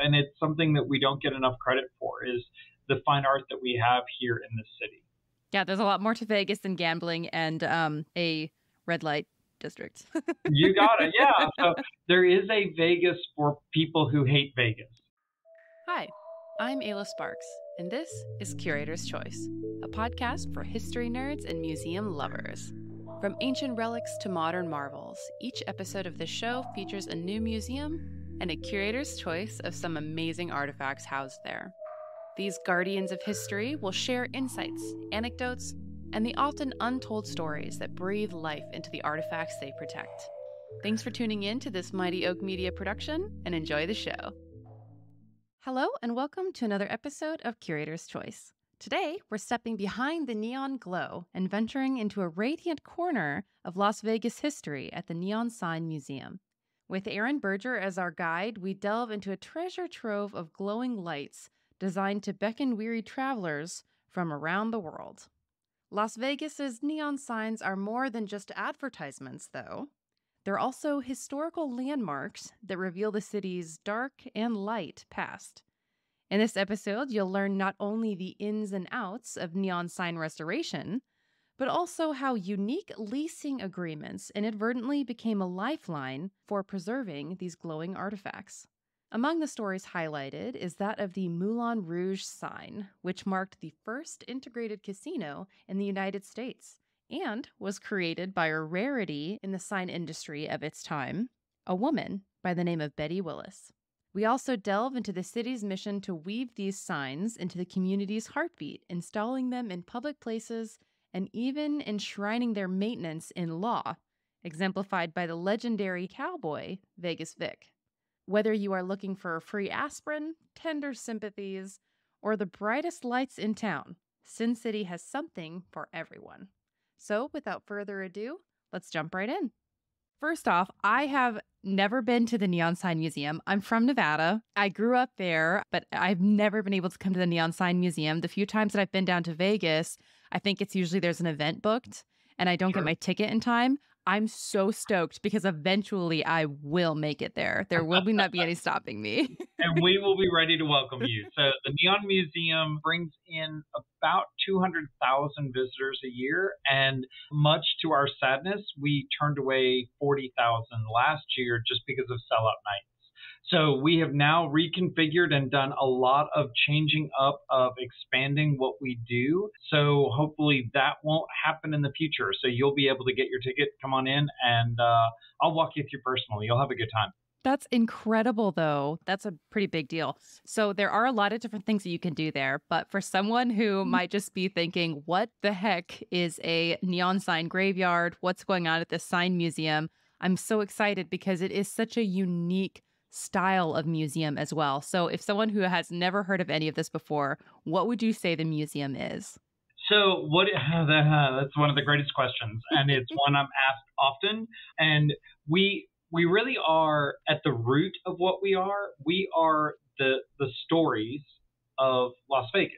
And it's something that we don't get enough credit for, is the fine art that we have here in this city. Yeah, there's a lot more to Vegas than gambling and a red light district. You got it. Yeah. So there is a Vegas for people who hate Vegas. Hi, I'm Ayla Sparks, and this is Curator's Choice, a podcast for history nerds and museum lovers. From ancient relics to modern marvels, each episode of this show features a new museum and a curator's choice of some amazing artifacts housed there. These guardians of history will share insights, anecdotes, and the often untold stories that breathe life into the artifacts they protect. Thanks for tuning in to this Mighty Oak Media production, and enjoy the show. Hello, and welcome to another episode of Curator's Choice. Today, we're stepping behind the neon glow and venturing into a radiant corner of Las Vegas history at the Neon Sign Museum. With Aaron Berger as our guide, we delve into a treasure trove of glowing lights designed to beckon weary travelers from around the world. Las Vegas's neon signs are more than just advertisements, though. They're also historical landmarks that reveal the city's dark and light past. In this episode, you'll learn not only the ins and outs of neon sign restoration, but also how unique leasing agreements inadvertently became a lifeline for preserving these glowing artifacts. Among the stories highlighted is that of the Moulin Rouge sign, which marked the first integrated casino in the United States and was created by a rarity in the sign industry of its time, a woman by the name of Willis. We also delve into the city's mission to weave these signs into the community's heartbeat, installing them in public places and even enshrining their maintenance in law, exemplified by the legendary cowboy Vegas Vic. Whether you are looking for free aspirin, tender sympathies, or the brightest lights in town, Sin City has something for everyone. So, without further ado, let's jump right in. First off, I have never been to the Neon Sign Museum. I'm from Nevada. I grew up there, but I've never been able to come to the Neon Sign Museum. The few times that I've been down to Vegas, I think it's usually there's an event booked and I don't get my ticket in time. I'm so stoked because eventually I will make it there. There will not be any stopping me. And we will be ready to welcome you. So the Neon Museum brings in about 200,000 visitors a year. And much to our sadness, we turned away 40,000 last year just because of sellout nights. So we have now reconfigured and done a lot of changing up of expanding what we do. So hopefully that won't happen in the future. So you'll be able to get your ticket, come on in, and I'll walk you through personally. You'll have a good time. That's incredible, though. That's a pretty big deal. So there are a lot of different things that you can do there. But for someone who might just be thinking, what the heck is a neon sign graveyard? What's going on at this sign museum? I'm so excited because it is such a unique style of museum as well. So if someone who has never heard of any of this before, what would you say the museum is? So that's one of the greatest questions, and it's one I'm asked often. And we really are at the root of what we are. We are the stories of Las Vegas.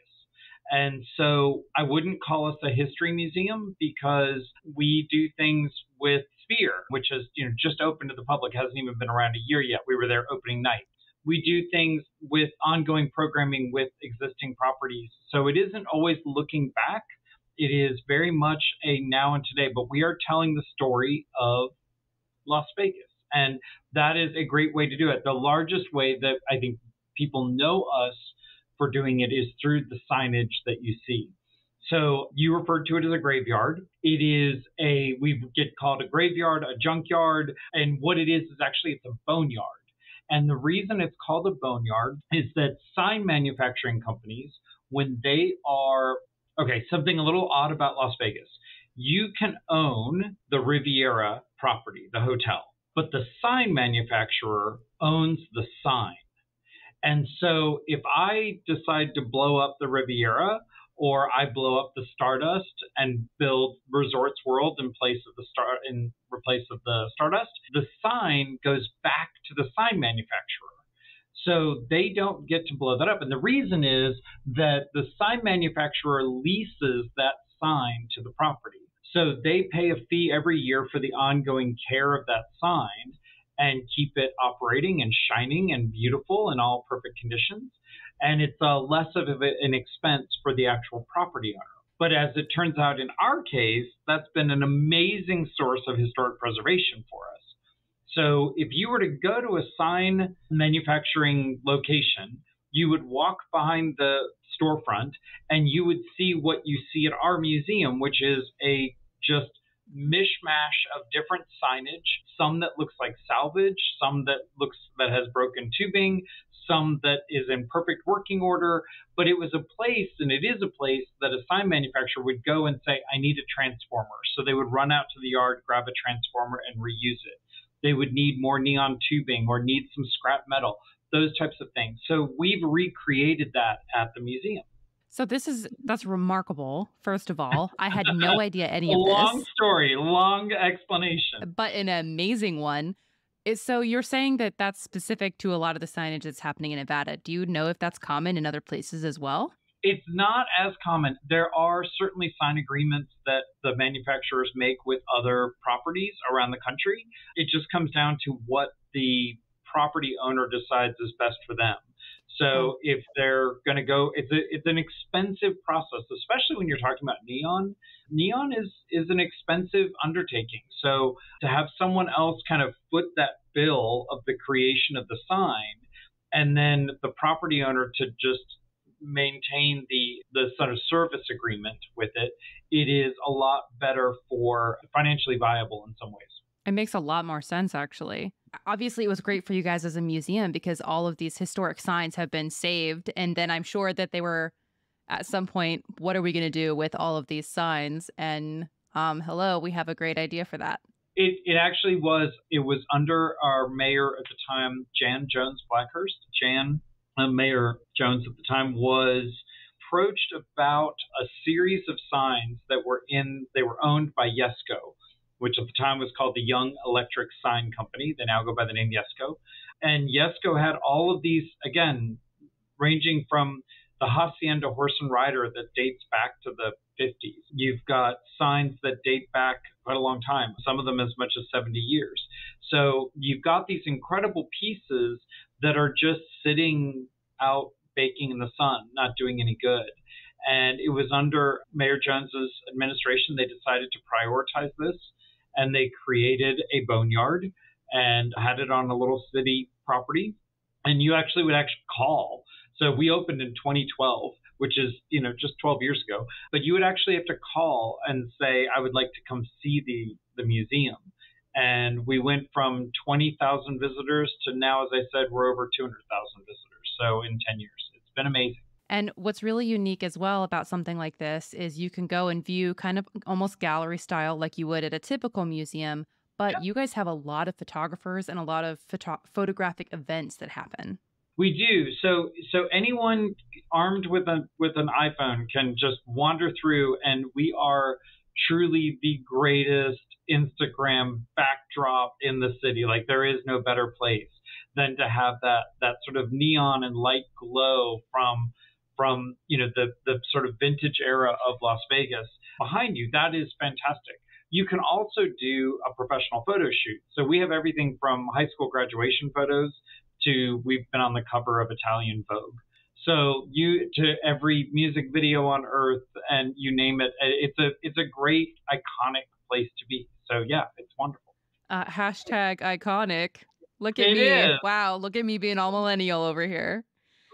And so I wouldn't call us a history museum because we do things with Sphere, which is just open to the public, hasn't even been around a year yet. We were there opening night. We do things with ongoing programming with existing properties. So it isn't always looking back. It is very much a now and today, but we are telling the story of Las Vegas. And that is a great way to do it. The largest way that I think people know us for doing it is through the signage that you see. So you referred to it as a graveyard. It is we get called a graveyard, a junkyard, and what it is actually it's a boneyard. And the reason it's called a boneyard is that sign manufacturing companies, when they are, something a little odd about Las Vegas, you can own the Riviera property, the hotel, but the sign manufacturer owns the sign. And so if I decide to blow up the Riviera, or I blow up the Stardust and build Resorts World in replace of the Stardust, the sign goes back to the sign manufacturer. So they don't get to blow that up. And the reason is that the sign manufacturer leases that sign to the property. So they pay a fee every year for the ongoing care of that sign. and keep it operating and shining and beautiful in all perfect conditions. And it's less of an expense for the actual property owner. But as it turns out in our case, that's been an amazing source of historic preservation for us. So if you were to go to a sign manufacturing location, you would walk behind the storefront and you would see what you see at our museum, which is a just mishmash of different signage, some that looks like salvage, some that has broken tubing, some that is in perfect working order. But it was a place, and it is a place, that a sign manufacturer would go and say, I need a transformer. So they would run out to the yard, grab a transformer, and reuse it. They would need more neon tubing or need some scrap metal, those types of things. So we've recreated that at the museum. So that's remarkable, first of all. I had no idea any of this. Long story, long explanation. But an amazing one. So you're saying that that's specific to a lot of the signage that's happening in Nevada. Do you know if that's common in other places as well? It's not as common. There are certainly sign agreements that the manufacturers make with other properties around the country. It just comes down to what the property owner decides is best for them. So if they're going to go, it's an expensive process, especially when you're talking about neon. Neon is an expensive undertaking. So to have someone else kind of foot that bill of the creation of the sign, and then the property owner to just maintain the sort of service agreement with it, it is a lot better for financially viable in some ways. It makes a lot more sense, actually. Obviously, it was great for you guys as a museum because all of these historic signs have been saved. And then I'm sure that they were at some point, what are we going to do with all of these signs? And hello, we have a great idea for that. It actually was. It was under our mayor at the time, Jan Jones Blackhurst. Mayor Jones at the time was approached about a series of signs that they were owned by Yesco, which at the time was called the Young Electric Sign Company. They now go by the name Yesco. And Yesco had all of these, again, ranging from the Hacienda Horse and Rider that dates back to the 50s. You've got signs that date back quite a long time, some of them as much as 70 years. So you've got these incredible pieces that are just sitting out baking in the sun, not doing any good. And it was under Mayor Jones's administration, they decided to prioritize this. And they created a boneyard and had it on a little city property. And you would call. So we opened in 2012, which is, just 12 years ago. But you would actually have to call and say, I would like to come see the museum. And we went from 20,000 visitors to now, as I said, we're over 200,000 visitors. So in 10 years, it's been amazing. And what's really unique as well about something like this is you can go and view kind of almost gallery style like you would at a typical museum, but you guys have a lot of photographers and a lot of photographic events that happen. We do. So anyone armed with an iPhone can just wander through, and we are truly the greatest Instagram backdrop in the city. Like, there is no better place than to have that sort of neon and light glow from the sort of vintage era of Las Vegas behind you. That is fantastic. You can also do a professional photo shoot. So we have everything from high school graduation photos to we've been on the cover of Italian Vogue. So to every music video on earth, and you name it, it's a great iconic place to be. So yeah, it's wonderful. Hashtag iconic. Look at me. Is. Wow. Look at me being all millennial over here.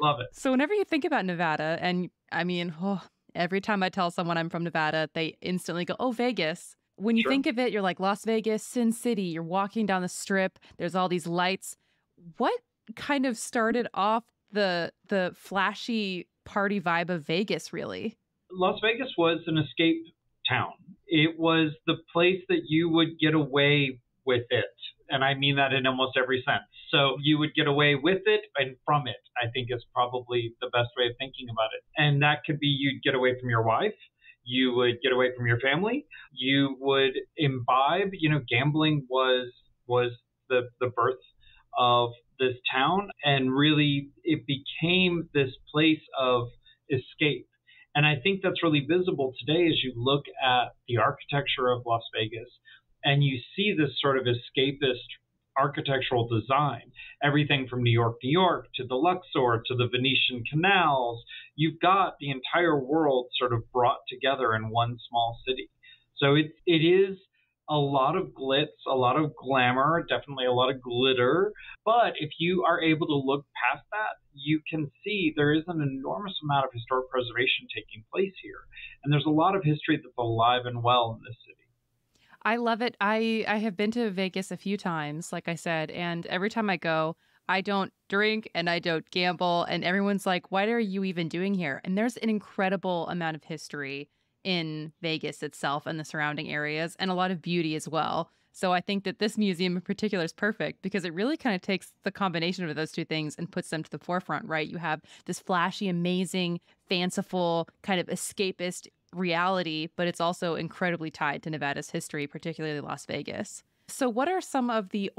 Love it. So whenever you think about Nevada, and I mean, every time I tell someone I'm from Nevada, they instantly go, oh, Vegas. When you think of it, you're like Las Vegas, Sin City. You're walking down the strip. There's all these lights. What kind of started off the flashy party vibe of Vegas, really? Las Vegas was an escape town. It was the place that you would get away with it. And I mean that in almost every sense. So you would get away with it and from it, I think, is probably the best way of thinking about it. And that could be you'd get away from your wife. You would get away from your family. You would imbibe. Gambling was the birth of this town. And really, it became this place of escape. And I think that's really visible today as you look at the architecture of Las Vegas. And you see this sort of escapist architectural design, everything from New York to the Luxor to the Venetian canals. You've got the entire world sort of brought together in one small city. So it is a lot of glitz, a lot of glamour, definitely a lot of glitter. But if you are able to look past that, you can see there is an enormous amount of historic preservation taking place here. And there's a lot of history that's alive and well in this city. I love it. I have been to Vegas a few times, like I said, and every time I go, I don't drink and I don't gamble. And everyone's like, what are you even doing here? And there's an incredible amount of history in Vegas itself and the surrounding areas, and a lot of beauty as well. So I think that this museum in particular is perfect because it really kind of takes the combination of those two things and puts them to the forefront, right? You have this flashy, amazing, fanciful, kind of escapist reality, but it's also incredibly tied to Nevada's history, particularly Las Vegas. So what are some of the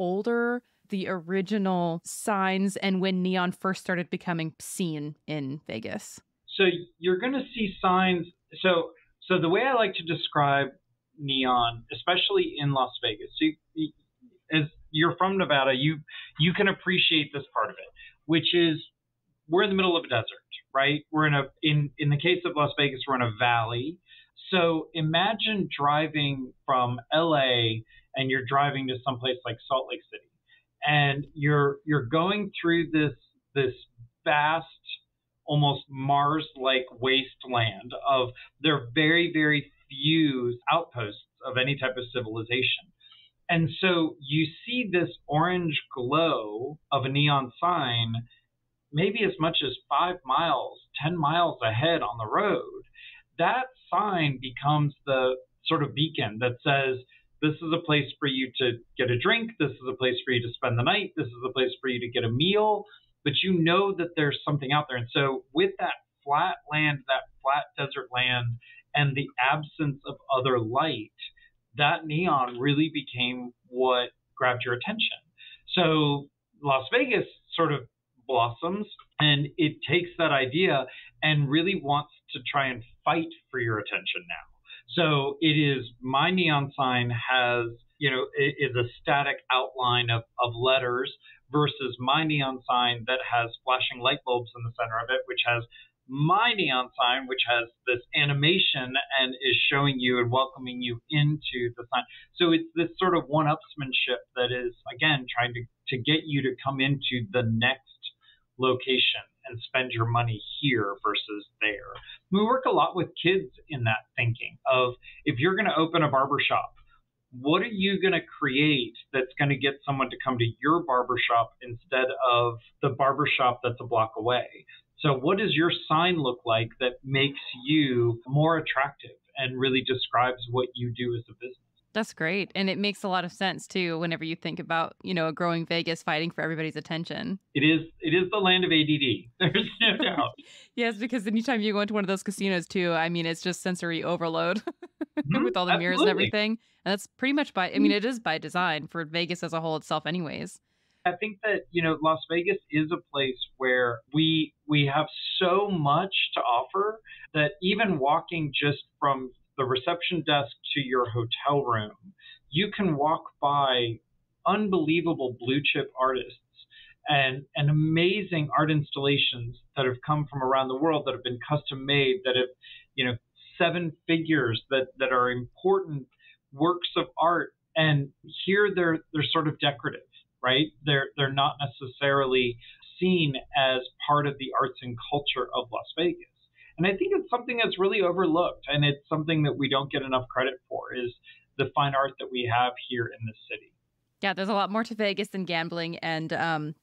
original signs and when neon first started becoming seen in Vegas? So you're going to see signs. So the way I like to describe neon, especially in Las Vegas, as you're from Nevada, you can appreciate this part of it, which is we're in the middle of a desert, right? We're in the case of Las Vegas, we're in a valley. So imagine driving from LA and you're driving to someplace like Salt Lake City, and you're going through this vast, almost Mars-like wasteland of there are very, very few outposts of any type of civilization. And so you see this orange glow of a neon sign maybe as much as 5 miles, 10 miles ahead on the road. That sign becomes the sort of beacon that says, this is a place for you to get a drink. This is a place for you to spend the night. This is a place for you to get a meal. But you know that there's something out there. And so with that flat land, that flat desert land, and the absence of other light, that neon really became what grabbed your attention. So Las Vegas sort of blossoms, and it takes that idea and really wants to try and fight for your attention now. So it is, my neon sign has, is a static outline of letters versus my neon sign that has flashing light bulbs in the center of it, which has my neon sign, which has this animation and is showing you and welcoming you into the sign. So it's this sort of one-upsmanship that is, again, trying to get you to come into the next location and spend your money here versus there. We work a lot with kids in that thinking of, if you're going to open a barbershop, what are you going to create that's going to get someone to come to your barbershop instead of the barbershop that's a block away? So what does your sign look like that makes you more attractive and really describes what you do as a business? That's great. And it makes a lot of sense, too, whenever you think about, a growing Vegas fighting for everybody's attention. It is the land of ADD. There's no doubt. Yes, because anytime you go into one of those casinos, too, it's just sensory overload with all the mirrors and everything. And that's pretty much it is by design for Vegas as a whole itself anyways. I think that, Las Vegas is a place where we have so much to offer that even walking just from the reception desk to your hotel room, you can walk by unbelievable blue chip artists and amazing art installations that have come from around the world, that have been custom made, that have, 7 figures that are important works of art. And here they're sort of decorative, right? They're not necessarily seen as part of the arts and culture of Las Vegas. And I think it's something that's really overlooked, and it's something that we don't get enough credit for, is the fine art that we have here in this city. Yeah, there's a lot more to Vegas than gambling and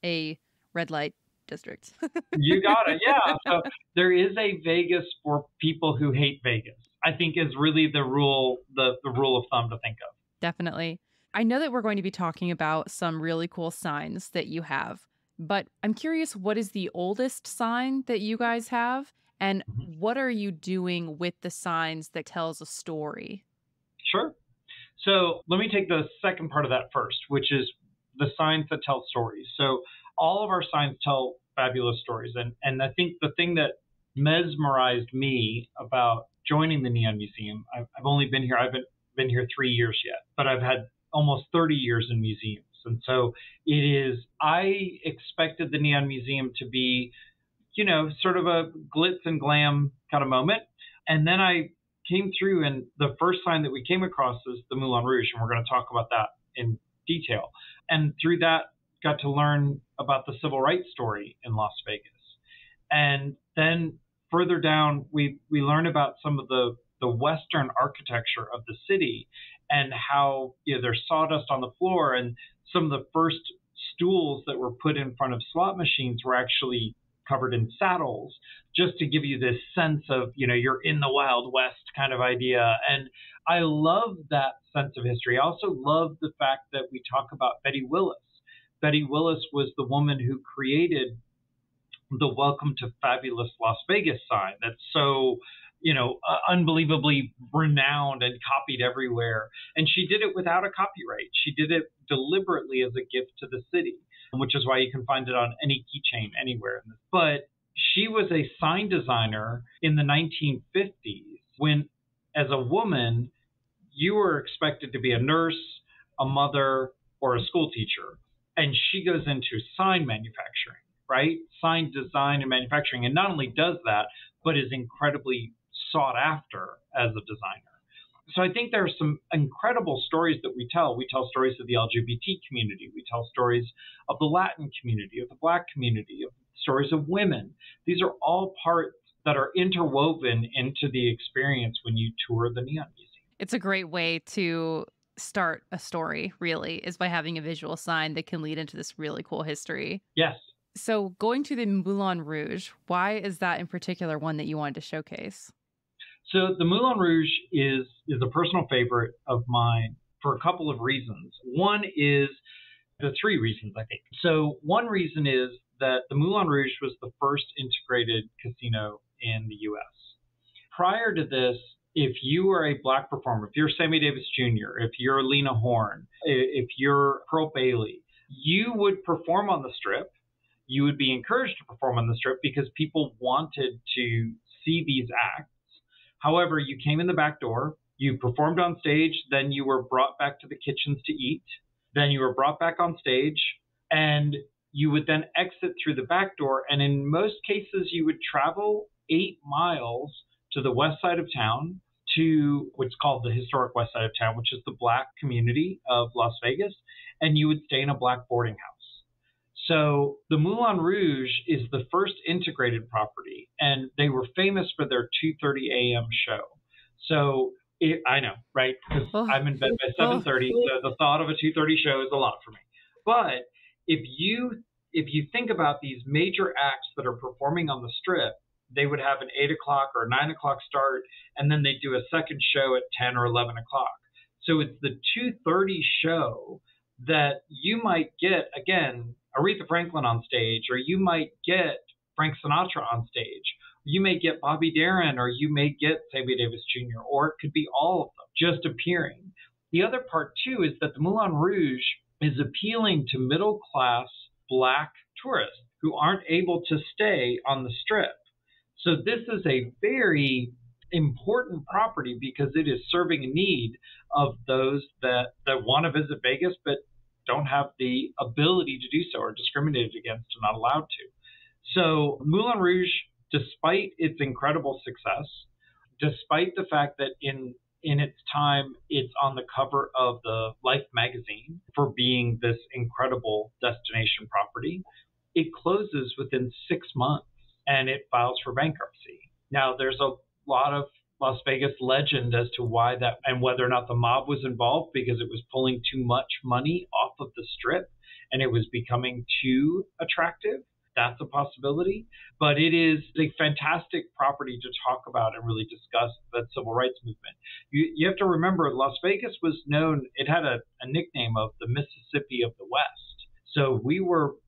a red light district. You got it. Yeah. So there is a Vegas for people who hate Vegas, I think, is really the rule of thumb to think of. Definitely. I know that we're going to be talking about some really cool signs that you have, but I'm curious, what is the oldest sign that you guys have? And what are you doing with the signs that tells a story? Sure. So let me take the second part of that first, which is the signs that tell stories. So all of our signs tell fabulous stories. And I think the thing that mesmerized me about joining the Neon Museum, I've only been here, I haven't been here 3 years yet, but I've had almost 30 years in museums. And so I expected the Neon Museum to be, sort of a glitz and glam kind of moment. And then I came through, and the first sign that we came across is the Moulin Rouge, and we're going to talk about that in detail. And through that, got to learn about the civil rights story in Las Vegas. And then further down, we learn about some of the Western architecture of the city, and how there's sawdust on the floor, and some of the first stools that were put in front of slot machines were actually covered in saddles, just to give you this sense of, you're in the Wild West kind of idea. And I love that sense of history. I also love the fact that we talk about Betty Willis. Betty Willis was the woman who created the Welcome to Fabulous Las Vegas sign that's so, unbelievably renowned and copied everywhere. And she did it without a copyright. She did it deliberately as a gift to the city, which is why you can find it on any keychain anywhere. But she was a sign designer in the 1950s when, as a woman, you were expected to be a nurse, a mother, or a school teacher. And she goes into sign manufacturing, right? Sign design and manufacturing. And not only does that, but is incredibly sought after as a designer. So I think there are some incredible stories that we tell. We tell stories of the LGBT community. We tell stories of the Latin community, of the Black community, of stories of women. These are all parts that are interwoven into the experience when you tour the Neon Museum. It's a great way to start a story, really, is by having a visual sign that can lead into this really cool history. Yes. So going to the Moulin Rouge, why is that in particular one that you wanted to showcase? So the Moulin Rouge is a personal favorite of mine for a couple of reasons. One is the three reasons, I think. So one reason is that the Moulin Rouge was the first integrated casino in the U.S. Prior to this, if you were a Black performer, if you're Sammy Davis Jr., if you're Lena Horne, if you're Pearl Bailey, you would perform on the Strip. You would be encouraged to perform on the Strip because people wanted to see these acts. However, you came in the back door, you performed on stage, then you were brought back to the kitchens to eat, then you were brought back on stage, and you would then exit through the back door. And in most cases, you would travel 8 miles to the west side of town, to what's called the historic west side of town, which is the Black community of Las Vegas, and you would stay in a Black boarding house. So the Moulin Rouge is the first integrated property, and they were famous for their 2:30 a.m. show. So I know, right? Because I'm in bed by 7:30, so the thought of a 2:30 show is a lot for me. But if you think about these major acts that are performing on the Strip, they would have an 8 o'clock or 9 o'clock start, and then they do a second show at 10 or 11 o'clock. So it's the 2:30 show that you might get, again, Aretha Franklin on stage, or you might get Frank Sinatra on stage. You may get Bobby Darin, or you may get Sammy Davis Jr., or it could be all of them just appearing. The other part, too, is that the Moulin Rouge is appealing to middle-class Black tourists who aren't able to stay on the Strip. So this is a very important property because it is serving a need of those that want to visit Vegas but don't have the ability to do so, or discriminated against and not allowed to. So Moulin Rouge, despite its incredible success, despite the fact that in its time it's on the cover of the Life magazine for being this incredible destination property, it closes within 6 months and it files for bankruptcy. Now, there's a lot of Las Vegas legend as to why that, and whether or not the mob was involved because it was pulling too much money off of the Strip and it was becoming too attractive. That's a possibility. But it is a fantastic property to talk about and really discuss the civil rights movement. You have to remember, Las Vegas was known, it had a nickname of the Mississippi of the West. So we were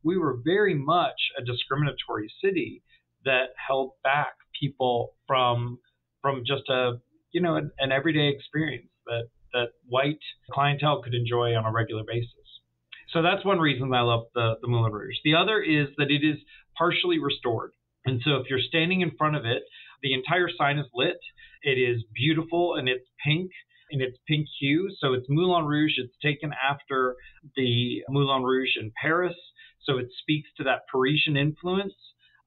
very much a discriminatory city that held back people from just an everyday experience that white clientele could enjoy on a regular basis. So that's one reason I love the Moulin Rouge. The other is that it is partially restored. And so if you're standing in front of it, the entire sign is lit. It is beautiful and it's pink. in its pink hue. So it's Moulin Rouge. It's taken after the Moulin Rouge in Paris. So it speaks to that Parisian influence.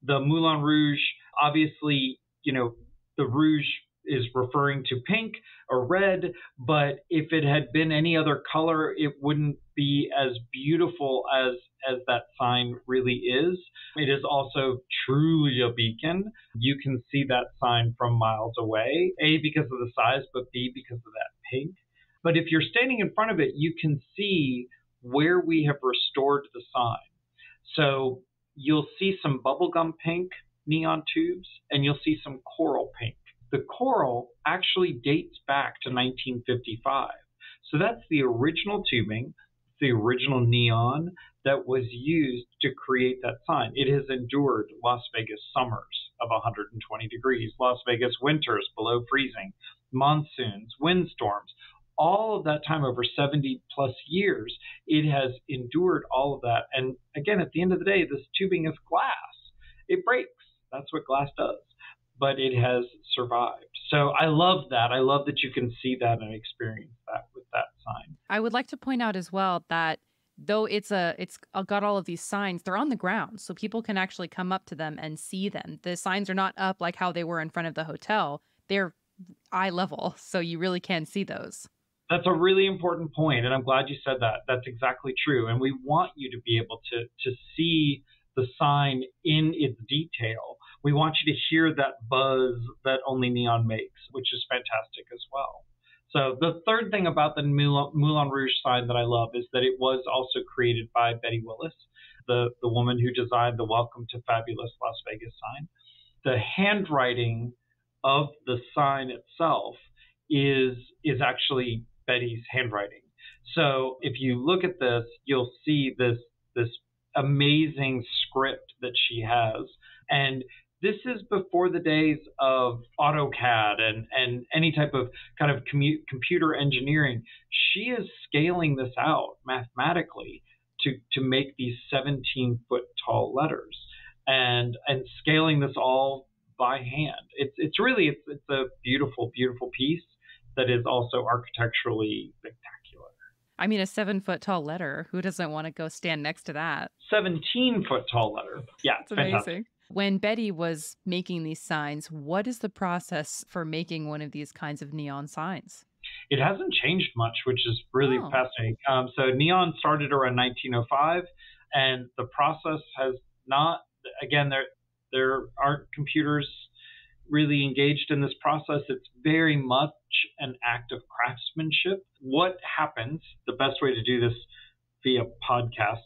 The Moulin Rouge, obviously, the rouge is referring to pink or red, but if it had been any other color, it wouldn't be as beautiful as that sign really is. It is also truly a beacon. You can see that sign from miles away, A, because of the size, but B, because of that pink. But if you're standing in front of it, you can see where we have restored the sign. So you'll see some bubblegum pink neon tubes, and you'll see some coral pink. The coral actually dates back to 1955. So that's the original tubing, the original neon that was used to create that sign. It has endured Las Vegas summers of 120 degrees, Las Vegas winters below freezing, monsoons, windstorms. All of that time, over 70 plus years, it has endured all of that. And again, at the end of the day, this tubing is glass. It breaks. That's what glass does. But it has survived. So I love that. I love that you can see that and experience that with that sign. I would like to point out as well that though it's got all of these signs, they're on the ground, so people can actually come up to them and see them. The signs are not up like how they were in front of the hotel. They're eye level, so you really can see those. That's a really important point, and I'm glad you said that. That's exactly true. And we want you to be able to see the sign in its detail. We want you to hear that buzz that only neon makes, which is fantastic as well. So the third thing about the Moulin Rouge sign that I love is that it was also created by Betty Willis, the woman who designed the Welcome to Fabulous Las Vegas sign. The handwriting of the sign itself is actually Betty's handwriting. So if you look at this, you'll see this amazing script that she has. And this is before the days of AutoCAD and any type of kind of computer engineering. She is scaling this out mathematically to make these 17-foot tall letters and scaling this all by hand. It's really a beautiful, beautiful piece that is also architecturally spectacular. I mean, a 7-foot tall letter. Who doesn't want to go stand next to that? 17-foot tall letter. Yeah, it's amazing. When Betty was making these signs, what is the process for making one of these kinds of neon signs? It hasn't changed much, which is really fascinating. So neon started around 1905, and the process has not, again, there aren't computers really engaged in this process. It's very much an act of craftsmanship. What happens, the best way to do this via podcast,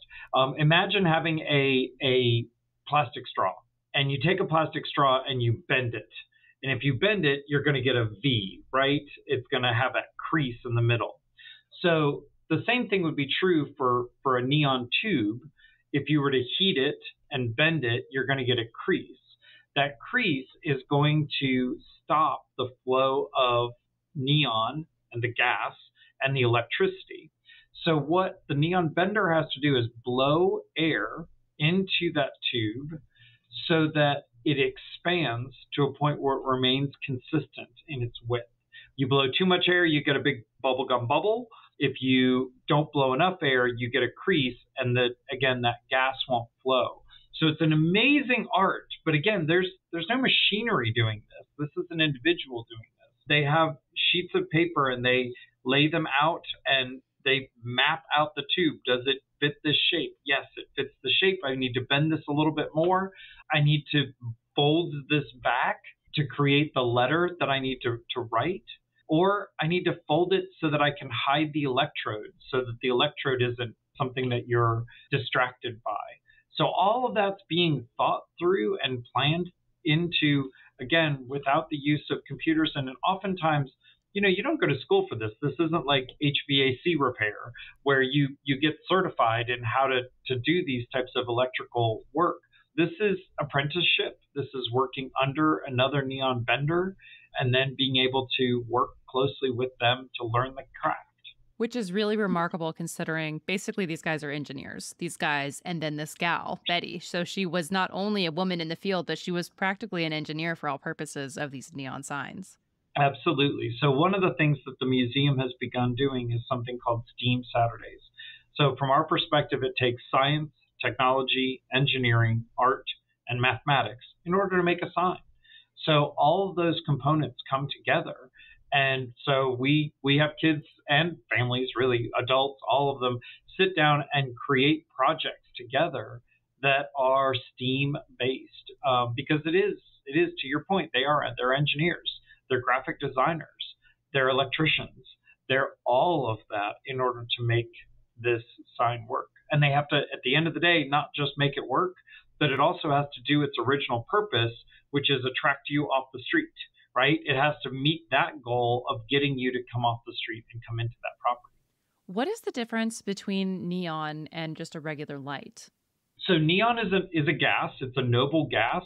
imagine having a plastic straw, and you take a plastic straw and you bend it. And if you bend it, you're going to get a V, right? It's going to have that crease in the middle. So the same thing would be true for a neon tube. If you were to heat it and bend it, you're going to get a crease. That crease is going to stop the flow of neon and the gas and the electricity. So what the neon bender has to do is blow air into that tube so that it expands to a point where it remains consistent in its width. You blow too much air, you get a big bubblegum bubble. If you don't blow enough air, you get a crease, and that gas won't flow. So it's an amazing art, but again, there's no machinery doing this. This is an individual doing this. They have sheets of paper and they lay them out and they map out the tube. Does it fit this shape? Yes, it fits the shape. I need to bend this a little bit more. I need to fold this back to create the letter that I need to write. Or I need to fold it so that I can hide the electrode so that the electrode isn't something that you're distracted by. So all of that's being thought through and planned into, again, without the use of computers. And oftentimes, you don't go to school for this. This isn't like HVAC repair where you get certified in how to do these types of electrical work. This is apprenticeship. This is working under another neon bender and then being able to work closely with them to learn the craft. Which is really remarkable considering basically these guys are engineers, these guys, and then this gal, Betty. So she was not only a woman in the field, but she was practically an engineer for all purposes of these neon signs. Absolutely. So one of the things that the museum has begun doing is something called STEAM Saturdays. So from our perspective, it takes science, technology, engineering, art, and mathematics in order to make a sign. So all of those components come together. And so we have kids and families, really adults, all of them sit down and create projects together that are STEAM based, because it is to your point, they're engineers, they're graphic designers, they're electricians, they're all of that in order to make this sign work. And they have to, at the end of the day, not just make it work, but it also has to do its original purpose, which is attract you off the street, right? It has to meet that goal of getting you to come off the street and come into that property. What is the difference between neon and just a regular light? So neon is a gas. It's a noble gas.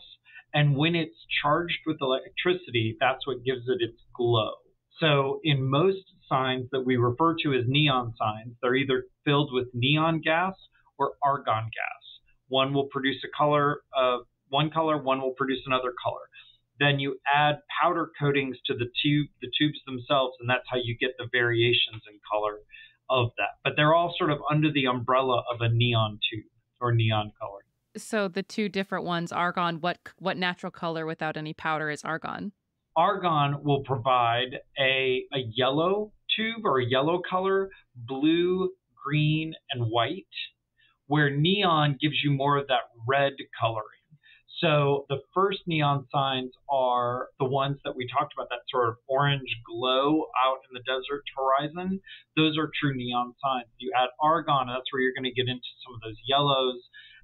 And when it's charged with electricity, that's what gives it its glow. So in most signs that we refer to as neon signs, they're either filled with neon gas or argon gas. One will produce a color of one color, one will produce another color. Then you add powder coatings to the tubes themselves, and that's how you get the variations in color of that. But they're all sort of under the umbrella of a neon tube or neon color. So the two different ones, argon, what natural color without any powder is argon? Argon will provide a yellow tube or a yellow color, blue, green, and white, where neon gives you more of that red coloring. So the first neon signs are the ones that we talked about, that sort of orange glow out in the desert horizon. Those are true neon signs. You add argon, that's where you're going to get into some of those yellows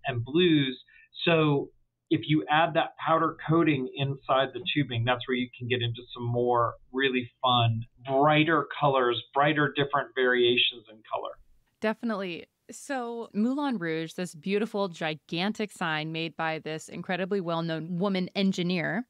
and blues. So if you add that powder coating inside the tubing, that's where you can get into some more really fun, brighter colors, brighter different variations in color. Definitely. So Moulin Rouge, this beautiful, gigantic sign made by this incredibly well-known woman engineer.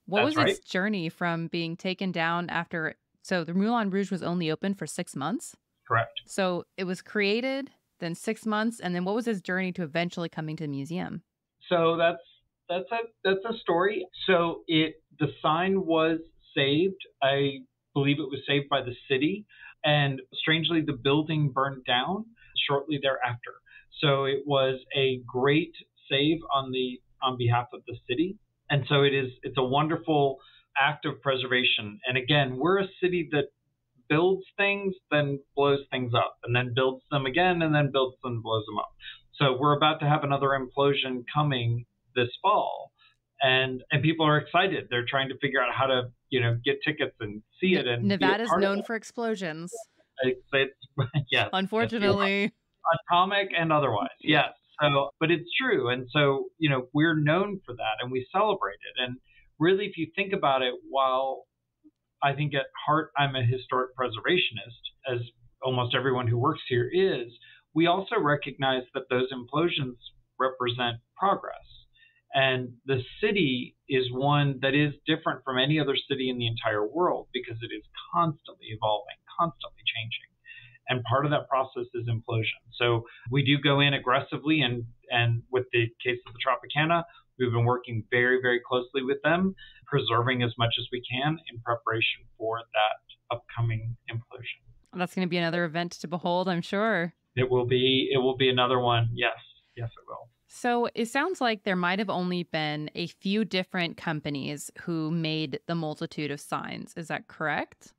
What was its journey from being taken down after? So the Moulin Rouge was only open for 6 months? Correct. So it was created, then 6 months, and then what was its journey to eventually coming to the museum? So that's a story. So the sign was saved. I believe it was saved by the city, and strangely, the building burned down shortly thereafter. So it was a great save on behalf of the city. And so it's a wonderful act of preservation. And again, we're a city that builds things, then blows things up, and then builds them again, and then builds them and blows them up. So we're about to have another implosion coming this fall. And people are excited. They're trying to figure out how to, get tickets and see it. And Nevada's known for explosions. Yes. Unfortunately. Yes. Atomic and otherwise. Yes. So, but it's true. And so, we're known for that and we celebrate it. And really, if you think about it, while I think at heart I'm a historic preservationist, as almost everyone who works here is, we also recognize that those implosions represent progress. And the city is one that is different from any other city in the entire world because it is constantly evolving, constantly changing. And part of that process is implosion. So we do go in aggressively, and with the case of the Tropicana, we've been working very, very closely with them, preserving as much as we can in preparation for that upcoming implosion. That's going to be another event to behold, I'm sure. It will be another one. Yes, it will. So it sounds like there might have only been a few different companies who made the multitude of signs. Is that correct?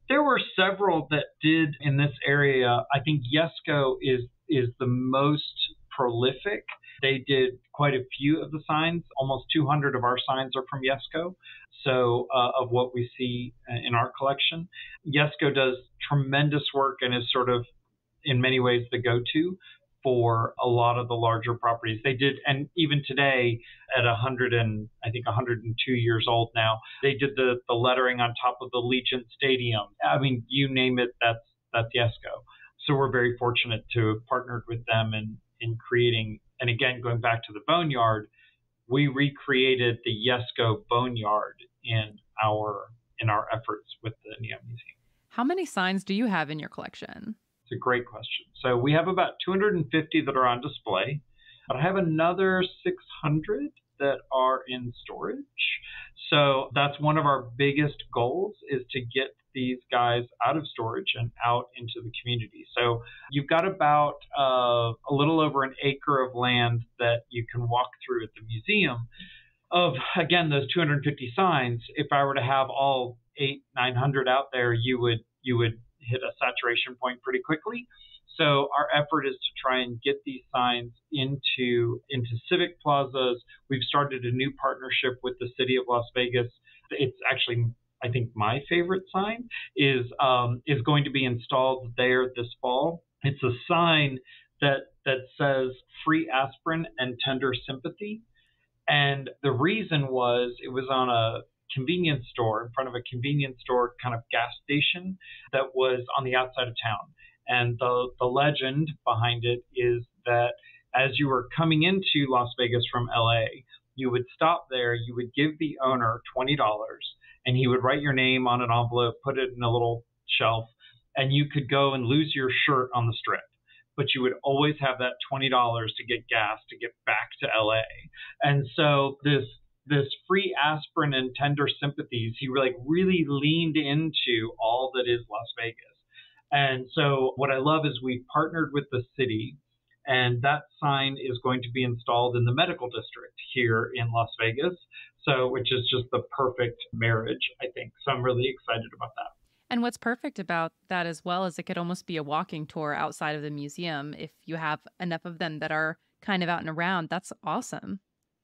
There were several that did in this area. I think Yesco is the most prolific. They did quite a few of the signs. Almost 200 of our signs are from Yesco. So of what we see in our collection. Yesco does tremendous work and is sort of in many ways the go-to for a lot of the larger properties. They did, and even today at 102 years old now, they did the lettering on top of the Legion Stadium. I mean, you name it, that's Yesco. So we're very fortunate to have partnered with them in creating, and again, going back to the boneyard, we recreated the Yesco boneyard in our efforts with the Neon Museum. How many signs do you have in your collection? It's a great question. So we have about 250 that are on display, but I have another 600 that are in storage. So that's one of our biggest goals, is to get these guys out of storage and out into the community. So you've got about a little over an acre of land that you can walk through at the museum of, again, those 250 signs. If I were to have all 900 out there, you would hit a saturation point pretty quickly. So our effort is to try and get these signs into civic plazas. We've started a new partnership with the city of Las Vegas. It's actually, I think, my favorite sign is going to be installed there this fall. It's a sign that says free aspirin and tender sympathy. And the reason was, it was on a convenience store, in front of a convenience store kind of gas station that was on the outside of town. And the legend behind it is that as you were coming into Las Vegas from LA, you would stop there, you would give the owner $20, and he would write your name on an envelope, put it in a little shelf, and you could go and lose your shirt on the Strip. But you would always have that $20 to get gas to get back to LA. And so this free aspirin and tender sympathies, he really leaned into all that is Las Vegas. And so what I love is we partnered with the city, and that sign is going to be installed in the medical district here in Las Vegas. So, which is just the perfect marriage, I think. So I'm really excited about that. And what's perfect about that as well is it could almost be a walking tour outside of the museum if you have enough of them that are kind of out and around. That's awesome.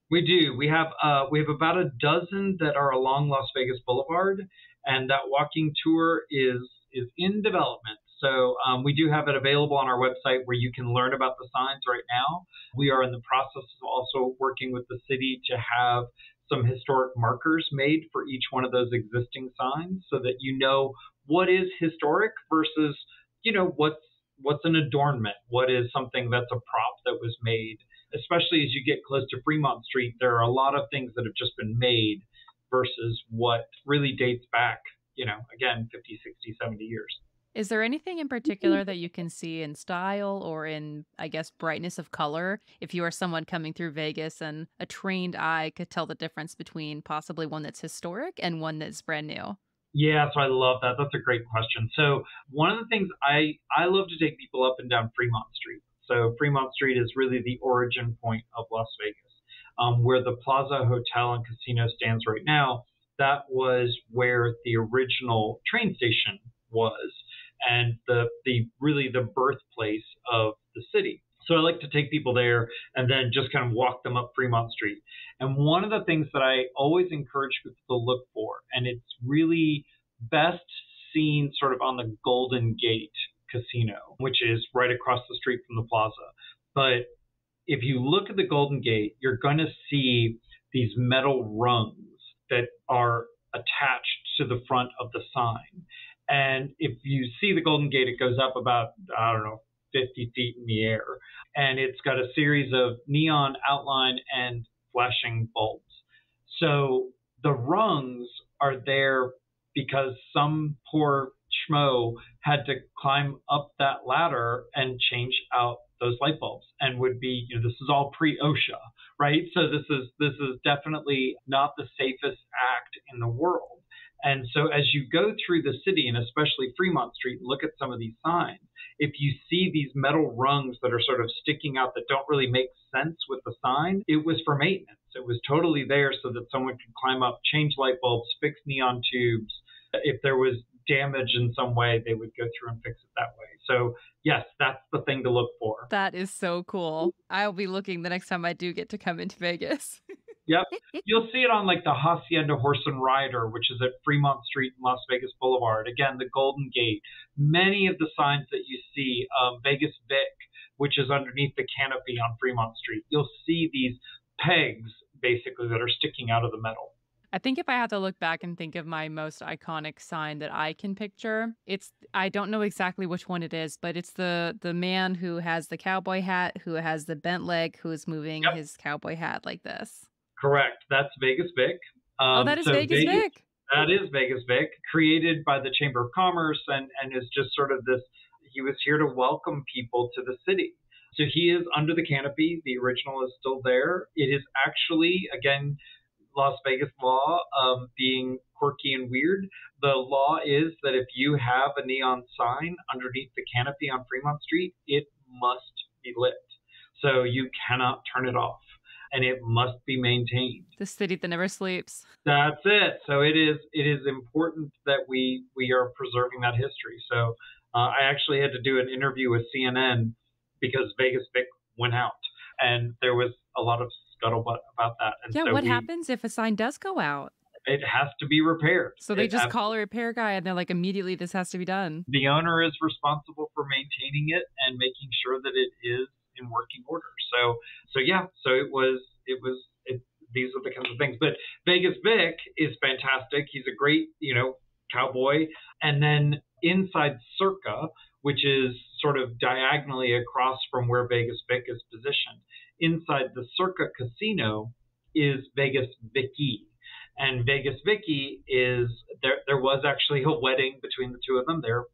We do. We have about a dozen that are along Las Vegas Boulevard, and that walking tour is in development. So we do have it available on our website where you can learn about the signs right now. We are in the process of also working with the city to have some historic markers made for each one of those existing signs, so that you know what is historic versus, what's an adornment, what is something that's a prop that was made. Especially as you get close to Fremont Street, there are a lot of things that have just been made versus what really dates back, again, 50, 60, 70 years. Is there anything in particular that you can see in style or in, I guess, brightness of color, if you are someone coming through Vegas and a trained eye could tell the difference between possibly one that's historic and one that's brand new? Yeah, so I love that. That's a great question. So one of the things I love to take people up and down Fremont Street. So Fremont Street is really the origin point of Las Vegas, where the Plaza Hotel and Casino stands right now. That was where the original train station was, and the birthplace of the city. So I like to take people there and then just kind of walk them up Fremont Street. And one of the things that I always encourage people to look for, and it's really best seen sort of on the Golden Gate Casino, which is right across the street from the plaza. But if you look at the Golden Gate, you're going to see these metal rungs that are attached to the front of the sign. And if you see the Golden Gate, it goes up about, 50 feet in the air. And it's got a series of neon outline and flashing bulbs. So the rungs are there because some poor schmo had to climb up that ladder and change out those light bulbs, and would be, this is all pre-OSHA, right? So this is definitely not the safest act in the world. And so as you go through the city, and especially Fremont Street, and look at some of these signs, if you see these metal rungs that are sort of sticking out that don't really make sense with the sign, it was for maintenance. It was totally there so that someone could climb up, change light bulbs, fix neon tubes. If there was damage in some way, they would go through and fix it that way. So yes, that's the thing to look for. That is so cool. I'll be looking the next time I do get to come into Vegas. Yep. You'll see it on like the Hacienda Horse and Rider, which is at Fremont Street and Las Vegas Boulevard. Again, the Golden Gate. Many of the signs that you see, Vegas Vic, which is underneath the canopy on Fremont Street, you'll see these pegs basically that are sticking out of the metal. I think if I had to look back and think of my most iconic sign that I can picture, I don't know exactly which one it is, but it's the man who has the cowboy hat, who has the bent leg, who is moving his cowboy hat like this. Correct. That's Vegas Vic. That is Vegas Vic. That is Vegas Vic, created by the Chamber of Commerce, and is just sort of this. He was here to welcome people to the city. So he is under the canopy. The original is still there. It is actually, again, Las Vegas law being quirky and weird. The law is that if you have a neon sign underneath the canopy on Fremont Street, it must be lit. So you cannot turn it off, and it must be maintained. The city that never sleeps. That's it. So it is important that we are preserving that history. So I actually had to do an interview with CNN because Vegas Vic went out, and there was a lot of scuttlebutt about that. And Yeah, so what happens if a sign does go out? It has to be repaired. So they just call a repair guy and they're like, immediately this has to be done. The owner is responsible for maintaining it and making sure that it is in working order. So these are the kinds of things. But Vegas Vic is fantastic. He's a great, cowboy. And then inside Circa, which is sort of diagonally across from where Vegas Vic is positioned, inside the Circa casino is Vegas Vicky. And Vegas Vicky is there was actually a wedding between the two of them. They're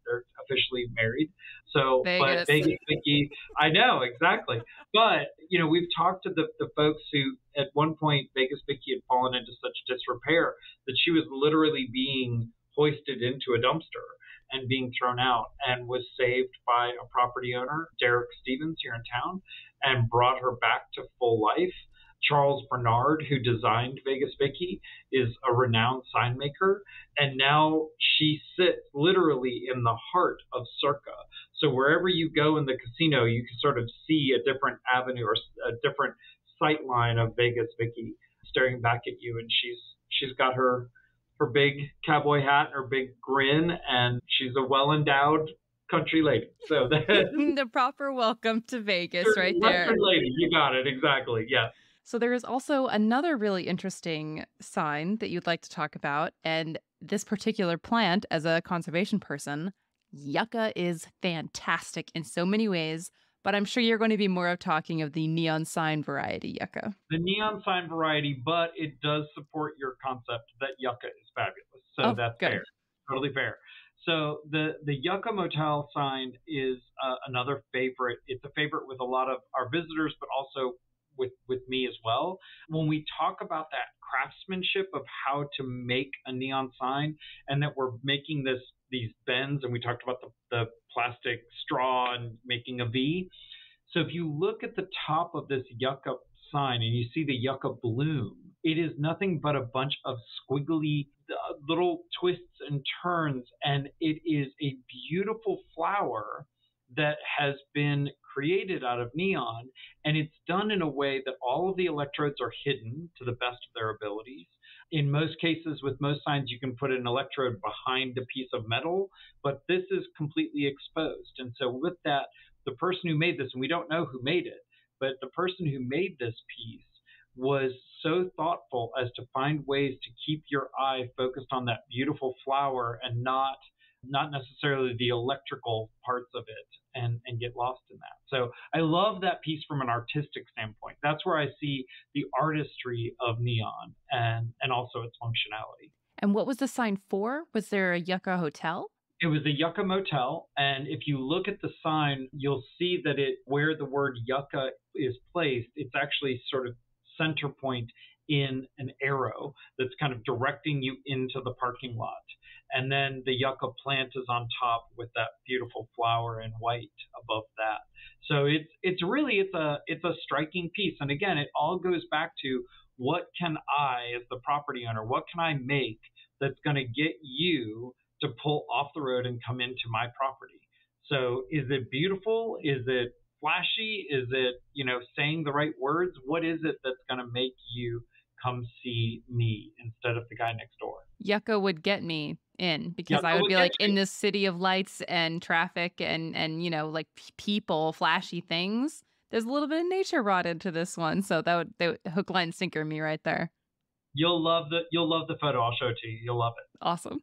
officially married. So Vegas. But Vegas Vicky, I know, exactly. But we've talked to the folks who at one point Vegas Vicky had fallen into such disrepair that she was literally being hoisted into a dumpster and being thrown out, and was saved by a property owner, Derek Stevens, here in town, and brought her back to full life. Charles Bernard, who designed Vegas Vicky, is a renowned sign maker, and now she sits literally in the heart of Circa. So wherever you go in the casino, you can sort of see a different avenue or a different sight line of Vegas Vicky staring back at you, and she's got her big cowboy hat, her big grin, and she's a well-endowed country lady. So the proper welcome to Vegas right there. Country lady, you got it, exactly, yeah. So there is also another really interesting sign that you'd like to talk about, and this particular plant, as a conservation person, yucca is fantastic in so many ways, but I'm sure you're going to be more of talking of the neon sign variety yucca. The neon sign variety, but it does support your concept that yucca is fabulous. So that's good. fair, totally fair. So the Yucca Motel sign is another favorite. It's a favorite with a lot of our visitors, but also with me as well. When we talk about that craftsmanship of how to make a neon sign, and that we're making these bends, and we talked about the plastic straw and making a V. So if you look at the top of this yucca sign and you see the yucca bloom, it is nothing but a bunch of squiggly little twists and turns, and it is a beautiful flower that has been created out of neon, and it's done in a way that all of the electrodes are hidden to the best of their abilities. In most cases, with most signs, you can put an electrode behind a piece of metal, but this is completely exposed. And so with that, the person who made this, and we don't know who made it, but the person who made this piece was so thoughtful as to find ways to keep your eye focused on that beautiful flower and not necessarily the electrical parts of it, and get lost in that. So I love that piece from an artistic standpoint. That's where I see the artistry of neon and also its functionality. And what was the sign for? Was there a Yucca Hotel? It was the Yucca Motel, and if you look at the sign, you'll see that where the word Yucca is placed, it's actually sort of center point in an arrow that's kind of directing you into the parking lot. And then the yucca plant is on top with that beautiful flower in white above that. So it's a striking piece. And again, it all goes back to, what can I, as the property owner, what can I make that's going to get you to pull off the road and come into my property? So is it beautiful? Is it flashy? Is it, saying the right words? What is it that's going to make you come see me instead of the guy next door? Yucca would get me in, because Yucca I would be like you in this city of lights and traffic and like people, flashy things. There's a little bit of nature brought into this one, so that would hook, line, sinker me right there. You'll love the photo. I'll show it to you. You'll love it. Awesome.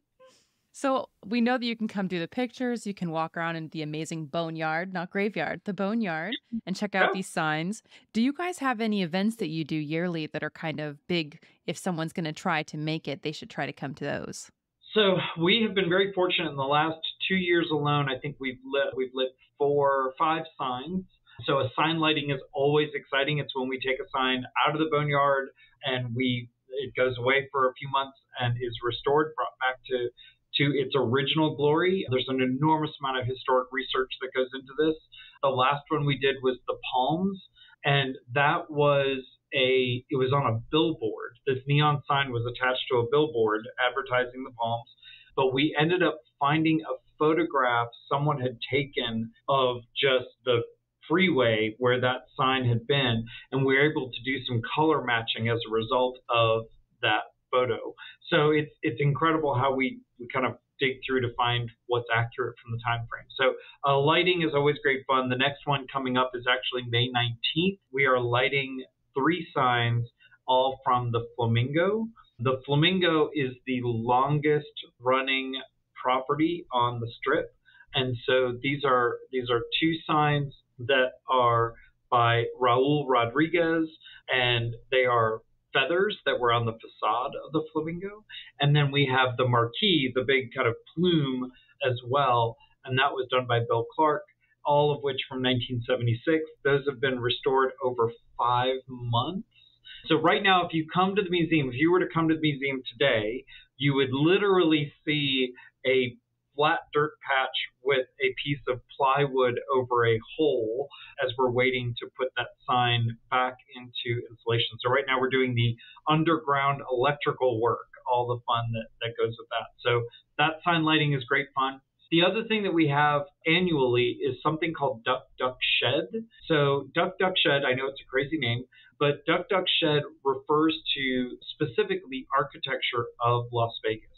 So we know that you can come do the pictures. You can walk around in the amazing boneyard, not graveyard, the boneyard, and check out these signs. Do you guys have any events that you do yearly that are kind of big? If someone's going to try to make it, they should try to come to those. So we have been very fortunate in the last 2 years alone. I think we've lit 4 or 5 signs. So a sign lighting is always exciting. It's when we take a sign out of the boneyard and it goes away for a few months and is restored, brought back to its original glory. There's an enormous amount of historic research that goes into this. The last one we did was the Palms, and that was it was on a billboard. This neon sign was attached to a billboard advertising the Palms, but we ended up finding a photograph someone had taken of just the freeway where that sign had been, and we were able to do some color matching as a result of that photo. So it's incredible how we kind of dig through to find what's accurate from the time frame. So lighting is always great fun. The next one coming up is actually May 19th. We are lighting 3 signs, all from the Flamingo. The Flamingo is the longest running property on the Strip. And so these are 2 signs that are by Raul Rodriguez, and they are feathers that were on the facade of the Flamingo. And then we have the marquee, the big kind of plume as well, and that was done by Bill Clark, all of which from 1976. Those have been restored over 5 months. So right now, if you come to the museum, if you were to come to the museum today, you would literally see a flat dirt patch with a piece of plywood over a hole as we're waiting to put that sign back into installation. So right now we're doing the underground electrical work, all the fun that goes with that. So that sign lighting is great fun. The other thing that we have annually is something called Duck Duck Shed. So Duck Duck Shed, I know it's a crazy name, but Duck Duck Shed refers to specifically architecture of Las Vegas.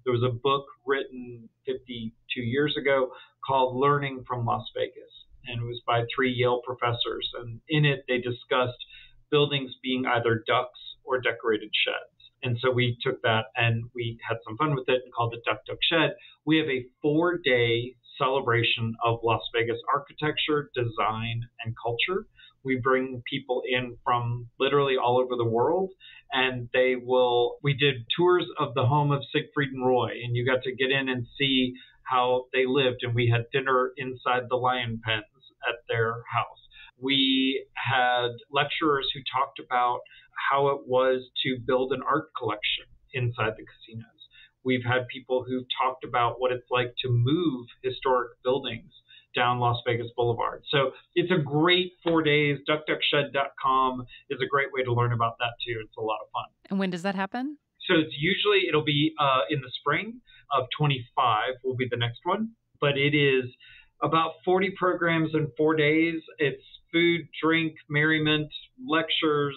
There was a book written 52 years ago called Learning from Las Vegas, and it was by 3 Yale professors. And in it, they discussed buildings being either ducks or decorated sheds. And so we took that and we had some fun with it and called it Duck Duck Shed. We have a 4-day celebration of Las Vegas architecture, design, and culture. We bring people in from literally all over the world, and we did tours of the home of Siegfried and Roy, and you got to get in and see how they lived, and we had dinner inside the lion pens at their house. We had lecturers who talked about how it was to build an art collection inside the casinos. We've had people who've talked about what it's like to move historic buildings down Las Vegas Boulevard. So it's a great 4 days. DuckDuckShed.com is a great way to learn about that too. It's a lot of fun. And when does that happen? So it'll be in the spring of 25 will be the next one. But it is about 40 programs in 4 days. It's food, drink, merriment, lectures,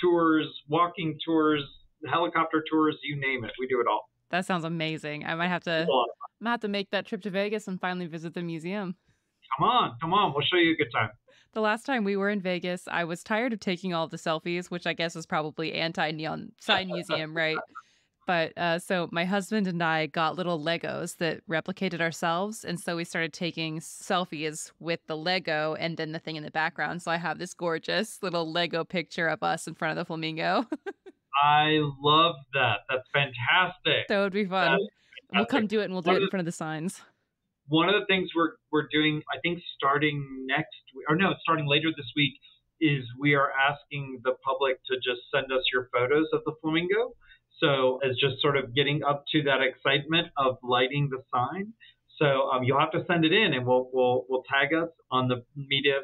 tours, walking tours, helicopter tours, you name it. We do it all. That sounds amazing. I might have to make that trip to Vegas and finally visit the museum. Come on. We'll show you a good time. The last time we were in Vegas, I was tired of taking all the selfies, which I guess is probably anti-neon sign museum, right? But so my husband and I got little Legos that replicated ourselves. And so we started taking selfies with the Lego and then the thing in the background. So I have this gorgeous little Lego picture of us in front of the flamingo. I love that. That's fantastic. That would be fun. We'll come do it and we'll do it in front of the signs. One of the things we're doing, I think starting later this week, is we are asking the public to just send us your photos of the flamingo. So as just sort of getting up to that excitement of lighting the sign. So you'll have to send it in, and we'll tag us on the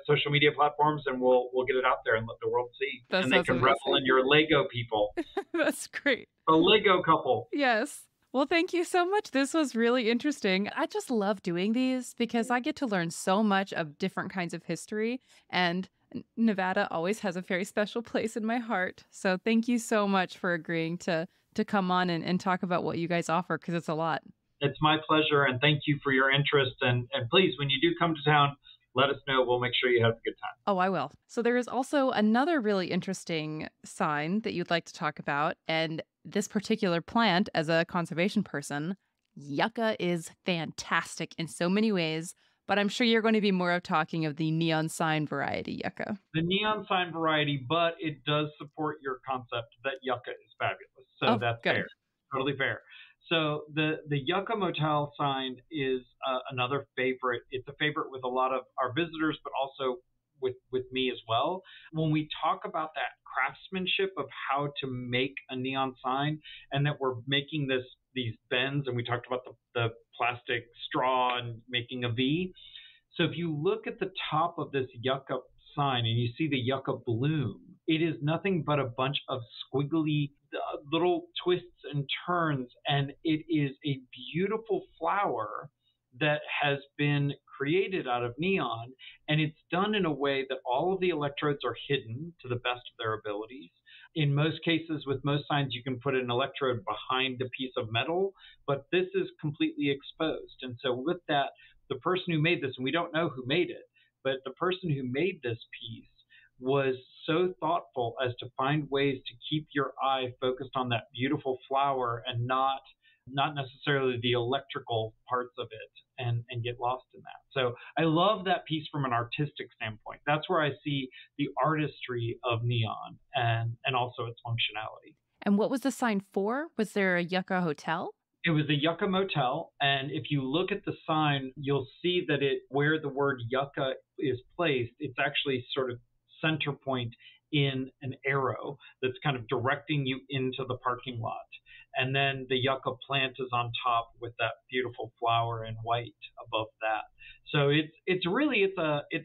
social media platforms, and we'll get it out there and let the world see. That and they can revel in your Lego people. That's great. A Lego couple. Yes. Well, thank you so much. This was really interesting. I just love doing these because I get to learn so much of different kinds of history, and Nevada always has a very special place in my heart. So thank you so much for agreeing to come on and talk about what you guys offer, because it's a lot. It's my pleasure, and thank you for your interest. And please, when you do come to town, let us know. We'll make sure you have a good time. Oh, I will. So there is also another really interesting sign that you'd like to talk about. And this particular plant, as a conservation person, yucca is fantastic in so many ways. But I'm sure you're going to be more of talking of the neon sign variety yucca. The neon sign variety, but it does support your concept that yucca is fabulous. So that's good. Fair. Totally fair. So the Yucca Motel sign is another favorite. It's a favorite with a lot of our visitors, but also with me as well. When we talk about that craftsmanship of how to make a neon sign, and that we're making these bends, and we talked about the plastic straw and making a V. So if you look at the top of this yucca sign and you see the yucca bloom, it is nothing but a bunch of squiggly little twists and turns, and it is a beautiful flower that has been created out of neon, and it's done in a way that all of the electrodes are hidden to the best of their abilities. In most cases, with most signs, you can put an electrode behind a piece of metal, but this is completely exposed. And so with that, the person who made this, and we don't know who made it, but the person who made this piece was so thoughtful as to find ways to keep your eye focused on that beautiful flower and not necessarily the electrical parts of it and get lost in that. So I love that piece from an artistic standpoint. That's where I see the artistry of neon and also its functionality. And what was the sign for? Was there a Yucca Hotel? It was the Yucca Motel, and if you look at the sign, you'll see that where the word Yucca is placed, it's actually sort of center point in an arrow that's kind of directing you into the parking lot. And then the yucca plant is on top with that beautiful flower in white above that. So it's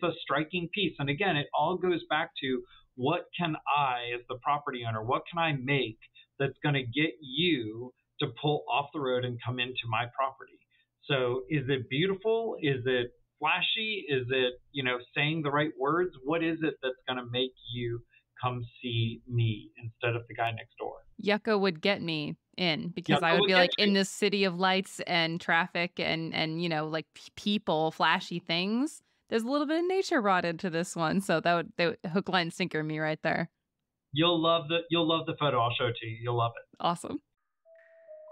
a striking piece. And again, it all goes back to, what can I, as the property owner, what can I make that's going to get you to pull off the road and come into my property? So is it beautiful? Is it flashy? Is it, saying the right words? What is it that's going to make you come see me instead of the guy next door? Yucca would get me in, because I would be like in this city of lights and traffic and like people, flashy things. There's a little bit of nature brought into this one, so that would hook, line, sinker me right there. You'll love the photo. I'll show it to you. You'll love it. Awesome.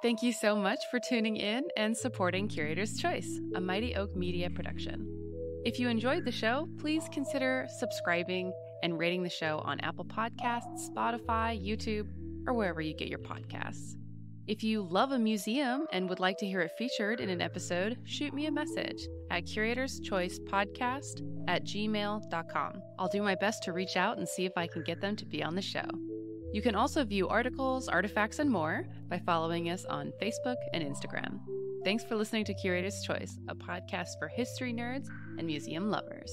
Thank you so much for tuning in and supporting Curator's Choice, a Mighty Oak Media production. If you enjoyed the show, please consider subscribing and rating the show on Apple Podcasts, Spotify, YouTube, or wherever you get your podcasts. If you love a museum and would like to hear it featured in an episode, shoot me a message at curatorschoicepodcast@gmail.com. I'll do my best to reach out and see if I can get them to be on the show. You can also view articles, artifacts, and more by following us on Facebook and Instagram. Thanks for listening to Curator's Choice, a podcast for history nerds and museum lovers.